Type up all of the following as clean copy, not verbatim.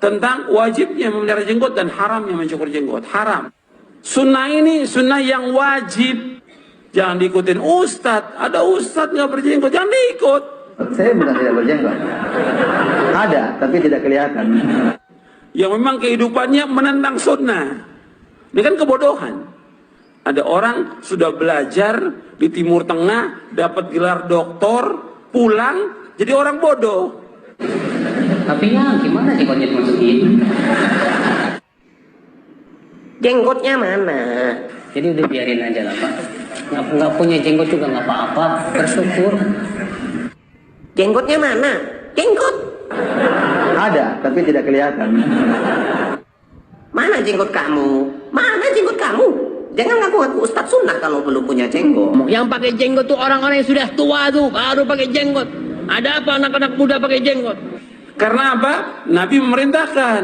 tentang wajibnya memelihara jenggot dan haramnya mencukur jenggot. Haram. Sunnah ini sunnah yang wajib. Jangan diikutin ustadz. Ada ustadz nggak berjenggot, jangan diikut. Saya bukan tidak berjenggot. Ada, tapi tidak kelihatan. Yang memang kehidupannya menentang sunnah. Ini kan kebodohan. Ada orang sudah belajar di Timur Tengah, dapat gelar doktor, pulang jadi orang bodoh. Tapi ya gimana jenggotnya dimasukin? Jenggotnya mana? Jadi udah biarin aja lah Pak. Nggak punya jenggot juga nggak apa-apa. Bersyukur. Jenggotnya mana? Jenggot. Ada, tapi tidak kelihatan. Mana jenggot kamu? Mana jenggot kamu? Jangan ngaku-ngaku Ustadz Sunnah kalau belum punya jenggot. Yang pakai jenggot tuh orang-orang yang sudah tua tuh baru pakai jenggot. Ada apa anak-anak muda pakai jenggot? Karena apa? Nabi memerintahkan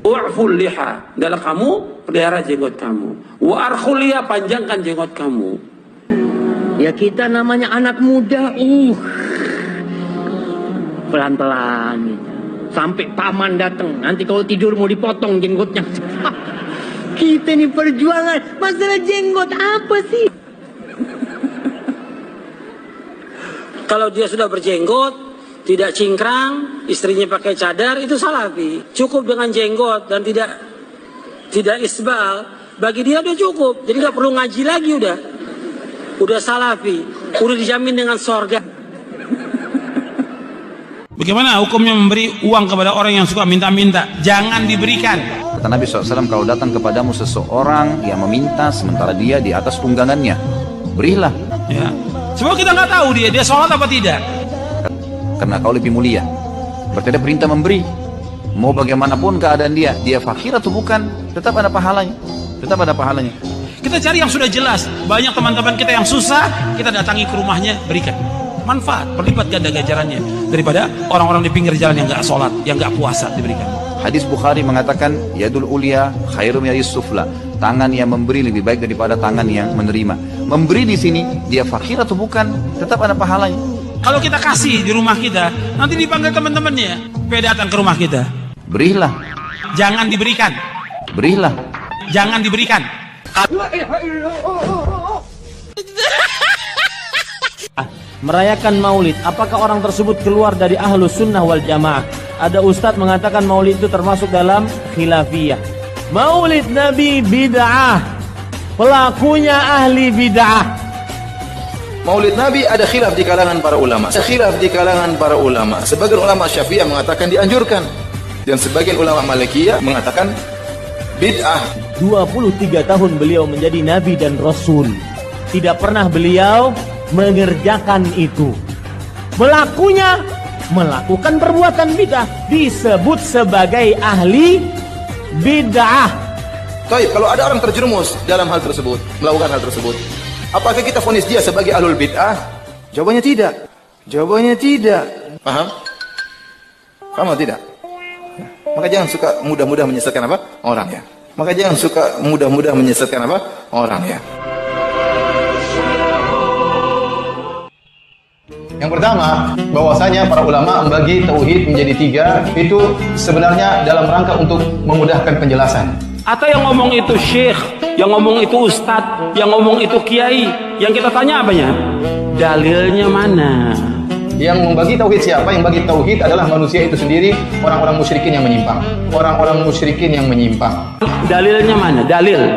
u'ful liha, adalah kamu pelihara jenggot kamu. Wa arkhul liha, panjangkan jenggot kamu. Ya kita namanya anak muda, pelan-pelan gitu. Sampai paman datang, nanti kalau tidur mau dipotong jenggotnya. Kita ini perjuangan, masalah jenggot apa sih? Kalau dia sudah berjenggot, tidak cingkrang, istrinya pakai cadar, itu salafi. Cukup dengan jenggot dan tidak isbal, bagi dia udah cukup. Jadi nggak perlu ngaji lagi udah. Udah salafi, udah dijamin dengan sorga. Bagaimana hukumnya memberi uang kepada orang yang suka minta-minta? Jangan diberikan. Kata Nabi SAW, kalau datang kepadamu seseorang yang meminta sementara dia di atas tunggangannya, berilah. Ya. Semua kita nggak tahu dia sholat apa tidak. Karena kau lebih mulia. Berarti ada perintah memberi. Mau bagaimanapun keadaan dia fakir atau bukan, tetap ada pahalanya. Tetap ada pahalanya. Kita cari yang sudah jelas. Banyak teman-teman kita yang susah, kita datangi ke rumahnya, berikan. Manfaat, berlipat ganda ganjarannya daripada orang-orang di pinggir jalan yang nggak sholat, yang nggak puasa diberikan. Hadis Bukhari mengatakan, yadul ulia khairum yadis sufla. Tangan yang memberi lebih baik daripada tangan yang menerima. Memberi di sini, dia fakir atau bukan, tetap ada pahalanya. Kalau kita kasih di rumah kita, nanti dipanggil teman-temannya, datang ke rumah kita. Berilah. Jangan diberikan. Berilah. Jangan diberikan. Merayakan maulid, apakah orang tersebut keluar dari ahlus sunnah wal jamaah? Ada ustadz mengatakan maulid itu termasuk dalam khilafiyah. Maulid Nabi bid'ah, pelakunya ahli bid'ah. Maulid Nabi ada khilaf di kalangan para ulama. Khilaf di kalangan para ulama. Sebagian ulama Syafi'iyah mengatakan dianjurkan, dan sebagian ulama Malikiyah mengatakan bid'ah. 23 tahun beliau menjadi nabi dan rasul. Tidak pernah beliau mengerjakan itu. Pelakunya melakukan perbuatan bid'ah, disebut sebagai ahli bid'ah. Baik, kalau ada orang terjerumus dalam hal tersebut, melakukan hal tersebut, apakah kita vonis dia sebagai ahlul bid'ah? Jawabannya tidak. Jawabannya tidak. Paham? Paham tidak? Maka jangan suka mudah-mudah menyesatkan apa? Orang ya. Maka jangan suka mudah-mudah menyesatkan apa? Orang ya. Yang pertama, bahwasanya para ulama membagi tauhid menjadi 3, itu sebenarnya dalam rangka untuk memudahkan penjelasan. Atau yang ngomong itu syekh, yang ngomong itu ustadz, yang ngomong itu kiai, yang kita tanya apanya? Dalilnya mana? Yang membagi tauhid siapa? Yang bagi tauhid adalah manusia itu sendiri, orang-orang musyrikin yang menyimpang. Orang-orang musyrikin yang menyimpang. Dalilnya mana? Dalil.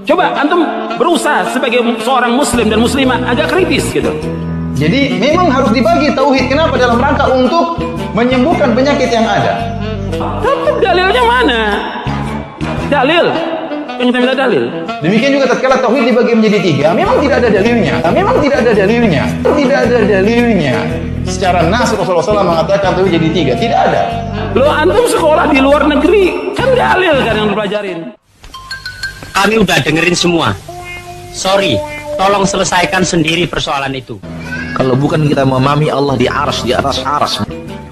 Coba antum berusaha sebagai seorang muslim dan muslimah agak kritis gitu. Jadi memang harus dibagi tauhid. Kenapa? Dalam rangka untuk menyembuhkan penyakit yang ada. Tapi dalilnya mana? Dalil. Yang kita minta dalil. Demikian juga tatkala tauhid dibagi menjadi 3, memang tidak ada dalilnya. Memang tidak ada dalilnya. Tidak ada dalilnya. Secara nas Rasulullah SAW mengatakan tauhid jadi 3. Tidak ada. Lo antum sekolah di luar negeri kan dalil kan yang dipelajarin. Kami udah dengerin semua. Sorry, tolong selesaikan sendiri persoalan itu. Kalau bukan kita memahami Allah di arsy, di atas arsy.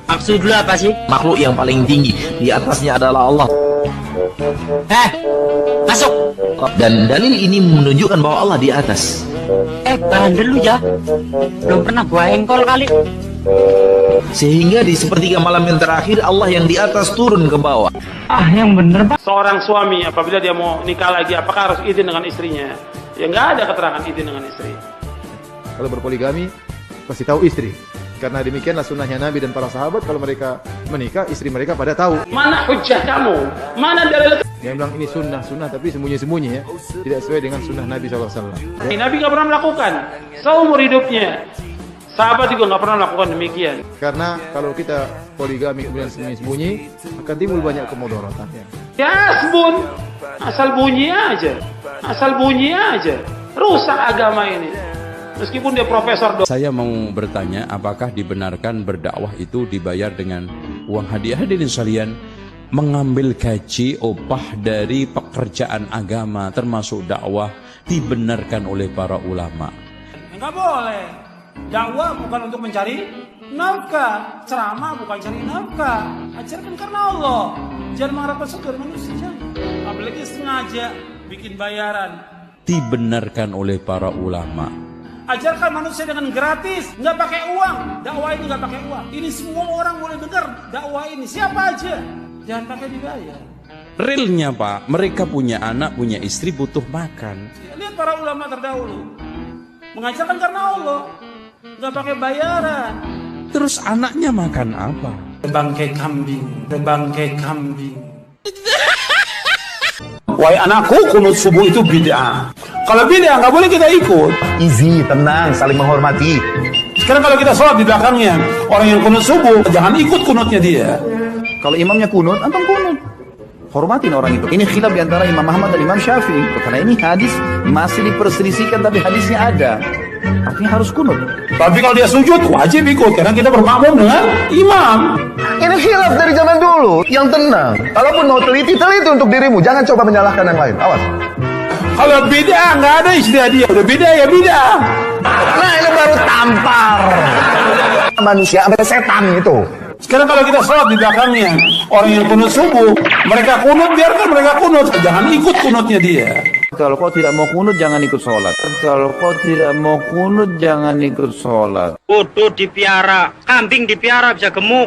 Maksud dulu apa sih? Makhluk yang paling tinggi, di atasnya adalah Allah. Masuk. Dan dalil ini menunjukkan bahwa Allah di atas. Tahan dulu ya. Belum pernah gua engkol kali. Sehingga di sepertiga malam yang terakhir Allah yang di atas turun ke bawah. Yang bener, Pak. Seorang suami apabila dia mau nikah lagi, apakah harus izin dengan istrinya? Ya nggak ada keterangan izin dengan istri. Kalau berpoligami, pasti tahu istri. Karena demikianlah sunnahnya Nabi dan para sahabat, kalau mereka menikah, istri mereka pada tahu. Mana hujah kamu? Mana dalil? Yang bilang ini sunnah tapi sembunyi-sembunyi ya. Tidak sesuai dengan sunnah Nabi SAW. Nabi nggak pernah melakukan seumur hidupnya. Sahabat juga nggak pernah melakukan demikian. Karena kalau kita poligami kemudian sembunyi-sembunyi, akan timbul banyak kemudaratan. Ya asbun, asal bunyi aja. Asal bunyi aja. Rusak agama ini. Meskipun dia profesor. Saya mau bertanya, apakah dibenarkan berdakwah itu dibayar dengan uang hadiah? Hadirin sekalian, mengambil gaji upah dari pekerjaan agama termasuk dakwah dibenarkan oleh para ulama. Enggak boleh. Dakwah bukan untuk mencari nafkah, ceramah bukan cari nafkah. Ajarkan karena Allah. Jangan mengharapkan surga dari manusia. Apalagi sengaja bikin bayaran. Dibenarkan oleh para ulama. Ajarkan manusia dengan gratis, nggak pakai uang. Dakwah ini nggak pakai uang. Ini semua orang boleh dengar dakwah ini. Siapa aja, jangan pakai dibayar. Realnya Pak, mereka punya anak, punya istri, butuh makan. Lihat para ulama terdahulu, mengajarkan karena Allah, nggak pakai bayaran. Terus anaknya makan apa? Bangkai kambing. Wahai anakku, kunut subuh itu bid'ah. Kalau bid'ah nggak boleh kita ikut. Easy, tenang, saling menghormati. Sekarang kalau kita sholat di belakangnya, orang yang kunut subuh, jangan ikut kunutnya dia. Kalau imamnya kunut, antum kunut. Hormatin orang itu. Ini khilaf di antara Imam Ahmad dan Imam Syafi'i. Karena ini hadis masih diperselisihkan, tapi hadisnya ada. Artinya harus kunut. Tapi kalau dia sujud, wajib ikut. Karena kita bermakmum dengan imam. Ini khilaf dari zaman dulu. Yang tenang. Kalaupun mau teliti untuk dirimu. Jangan coba menyalahkan yang lain. Awas. Kalau bid'ah nggak ada istilah dia. Udah bid'ah ya bid'ah. Nah ini baru tampar. Manusia sampai setan itu. Sekarang kalau kita sholat di belakangnya, orang yang kunut subuh, mereka kunut, biarkan mereka kunut. Jangan ikut kunutnya dia. Kalau kau tidak mau kunut, jangan ikut sholat. Kalau kau tidak mau kunut, jangan ikut sholat. Kudu dipiara, kambing dipiara bisa gemuk.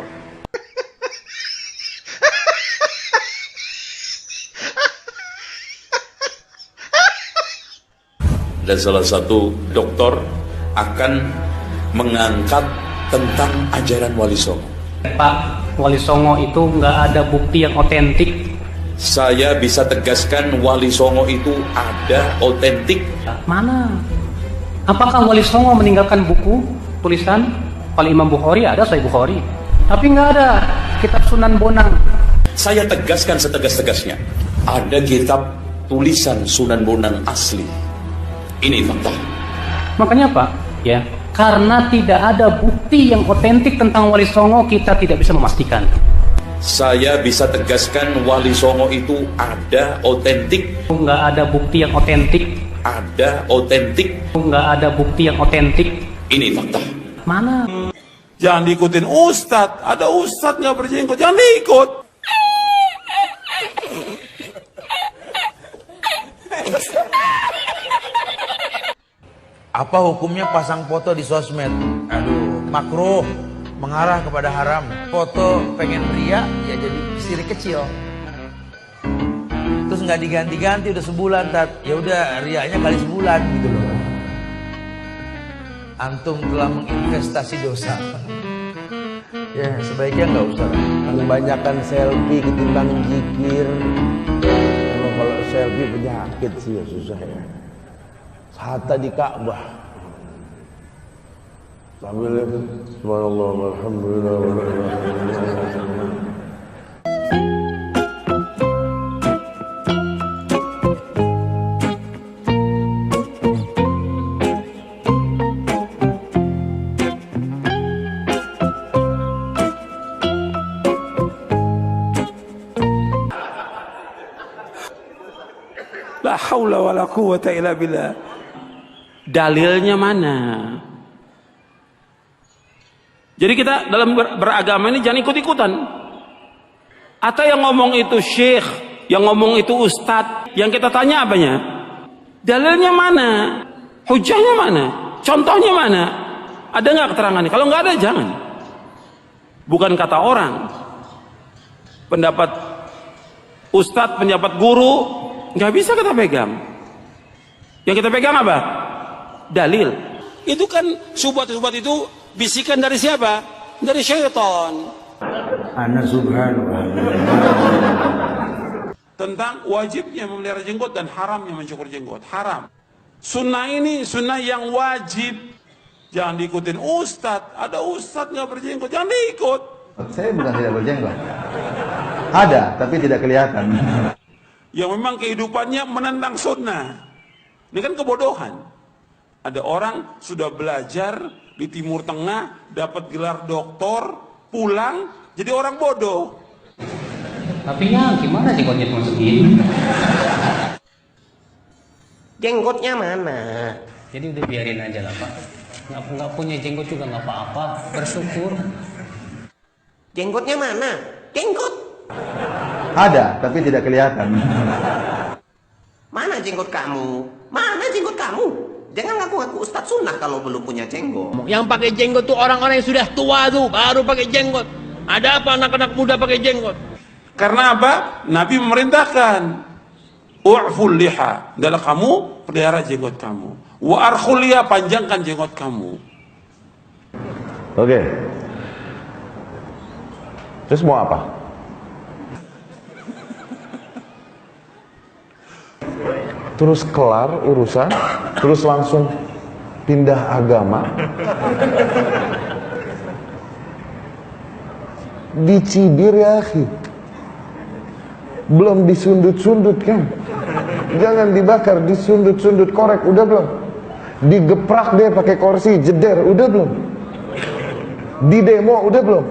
Dan salah satu dokter akan mengangkat tentang ajaran Wali Songo. Pak, Wali Songo itu nggak ada bukti yang otentik. Saya bisa tegaskan Wali Songo itu ada otentik. Mana? Apakah Wali Songo meninggalkan buku tulisan? Kalau Imam Bukhari ada Sahih Bukhari, tapi nggak ada kitab Sunan Bonang. Saya tegaskan setegas-tegasnya, ada kitab tulisan Sunan Bonang asli. Ini fakta. Makanya Pak, ya, karena tidak ada bukti yang otentik tentang Wali Songo, kita tidak bisa memastikan. Saya bisa tegaskan Wali Songo itu ada otentik. Nggak ada bukti yang otentik. Ada otentik. Nggak ada bukti yang otentik. Ini fakta. Mana? Jangan diikutin ustadz. Ada ustadz nggak berjenggot, jangan diikut. Apa hukumnya pasang foto di sosmed? Aduh, makruh, mengarah kepada haram. Foto pengen ria, ya jadi sirik kecil. Terus nggak diganti-ganti udah sebulan, tat. Ya udah riaknya kali sebulan gitu loh. Antum telah menginvestasi dosa. Ya sebaiknya nggak usah. Kebanyakan selfie ketimbang zikir. Kalau selfie penyakit sih ya susah ya. Hatta di Ka'bah sambil subhanallah walhamdulillah La haula wala quwwata illa billah. Dalilnya mana? Jadi kita dalam beragama ini jangan ikut-ikutan. Atau yang ngomong itu syekh, yang ngomong itu ustadz, yang kita tanya apanya? Dalilnya mana? Hujahnya mana? Contohnya mana? Ada nggak keterangannya? Kalau nggak ada, jangan. bukan kata orang. Pendapat ustadz, pendapat guru, nggak bisa kita pegang. Yang kita pegang apa? Dalil. Itu kan syubhat-syubhat itu bisikan dari siapa? Dari syaitan. Ana subhanallah. Tentang wajibnya memelihara jenggot dan haramnya mencukur jenggot. Haram. Sunnah ini sunnah yang wajib. Jangan diikutin ustadz. Ada ustadz nggak berjenggot, jangan diikut. Saya bukan tidak berjenggot. Ada, tapi tidak kelihatan. Yang memang kehidupannya menentang sunnah. Ini kan kebodohan. Ada orang sudah belajar di Timur Tengah, dapat gelar doktor, pulang jadi orang bodoh. Tapi ya gimana jenggotnya cuma segini? Jenggotnya mana? Jadi udah biarin aja lah Pak. Nggak punya jenggot juga nggak apa-apa. Bersyukur. Jenggotnya mana? Jenggot. Ada, tapi tidak kelihatan. Mana jenggot kamu? Mana jenggot kamu? Jangan ngaku-ngaku Ustadz Sunnah kalau belum punya jenggot. Yang pakai jenggot tuh orang-orang yang sudah tua tuh, baru pakai jenggot. Ada apa anak-anak muda pakai jenggot? Karena apa? Nabi memerintahkan u'ful liha, adalah kamu pelihara jenggot kamu. Wa arkhul liha, panjangkan jenggot kamu. Oke. Terus mau apa? Terus kelar urusan, terus langsung pindah agama. Dicibir ya akhi. Belum disundut-sundut kan? Jangan dibakar, disundut-sundut, korek, udah belum? Digeprak deh pakai kursi, jeder, udah belum? Di demo, udah belum?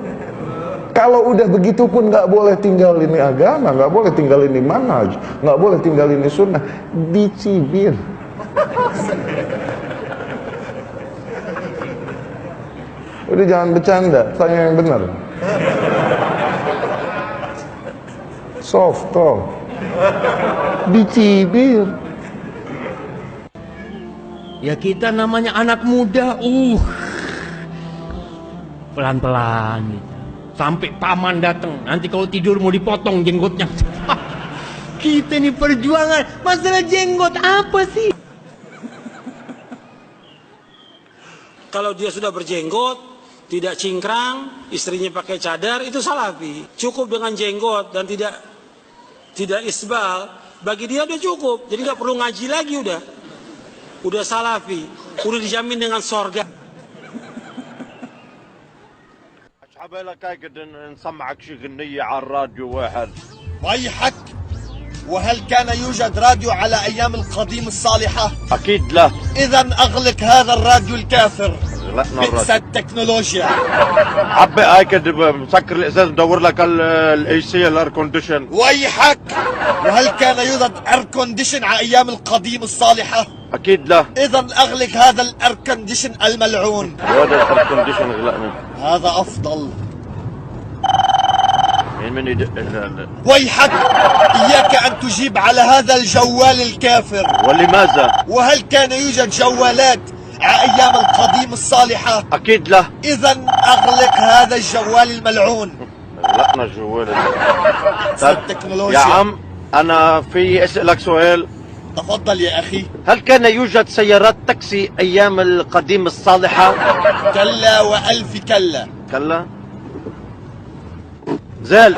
Kalau udah begitu pun nggak boleh tinggal ini agama, nggak boleh tinggal ini manhaj, nggak boleh tinggal ini sunnah, dicibir. Udah jangan bercanda, tanya yang benar. Soft toh, dicibir. Ya kita namanya anak muda, pelan-pelan gitu. Sampai paman datang, nanti kalau tidur mau dipotong jenggotnya. Kita ini perjuangan, masalah jenggot apa sih? Kalau dia sudah berjenggot, tidak cingkrang, istrinya pakai cadar, itu salafi. Cukup dengan jenggot dan tidak isbal, bagi dia udah cukup. Jadi nggak perlu ngaji lagi udah salafi, udah dijamin dengan sorga. عبالك اقعد نسمعك شي غنية على الراديو واحد. ويحك، وهل كان يوجد راديو على ايام القديم الصالحة؟ اكيد لا. اذا اغلق هذا الراديو الكافر. غلقنا بئس التكنولوجيا. عبي اكد مسكر الازاز مدور لك الاي سي الاير كونديشن. ويحك، وهل كان يوجد اير كونديشن على ايام القديم الصالحة؟ اكيد لا. اذا اغلق هذا الاير كونديشن الملعون. وهذا الاير كونديشن غلقنا. هذا افضل. من يدق ويحك، اياك ان تجيب على هذا الجوال الكافر. ولماذا؟ وهل كان يوجد جوالات على ايام القديم الصالحة؟ اكيد لا. اذا اغلق هذا الجوال الملعون. غلقنا الجوال. التكنولوجيا. يا عم انا في اسالك سؤال. تفضل يا اخي. هل كان يوجد سيارات تاكسي ايام القديم الصالحة؟ كلا والف كلا. كلا. زال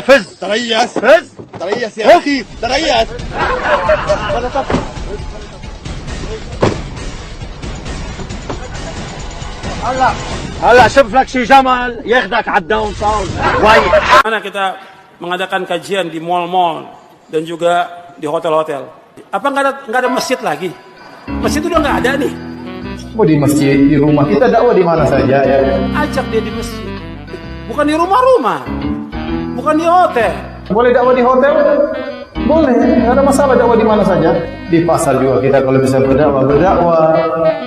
فز. تريث فز. تريث يا اخي، تريث. هلا شوف لك شي جمل ياخدك على الداون تاون. Mana kita mengadakan kajian di mal-mal dan juga di hotel-hotel. Apa nggak ada masjid lagi? Masjid udah nggak ada nih. Mau di masjid, di rumah, kita dakwah di mana saja ya. Ajak dia di masjid. Bukan di rumah-rumah. Bukan di hotel. Boleh dakwah di hotel? Boleh, nggak ada masalah dakwah di mana saja. Di pasar juga kita kalau bisa berdakwah,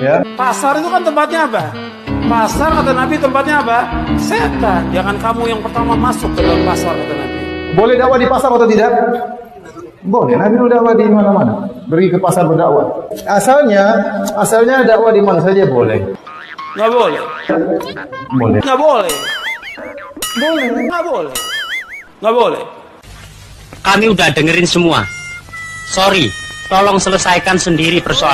ya. Pasar itu kan tempatnya apa? Pasar kata Nabi tempatnya apa? Setan. Jangan kamu yang pertama masuk ke dalam pasar kata Nabi. Boleh dakwah di pasar atau tidak? Boleh, Nabi udah dakwah di mana-mana. Pergi ke pasar berdakwah. Asalnya dakwah di mana saja boleh. Nggak boleh. Boleh. Nggak boleh. Boleh. Nggak boleh. Nggak boleh. Kami udah dengerin semua. Sorry, tolong selesaikan sendiri persoalan.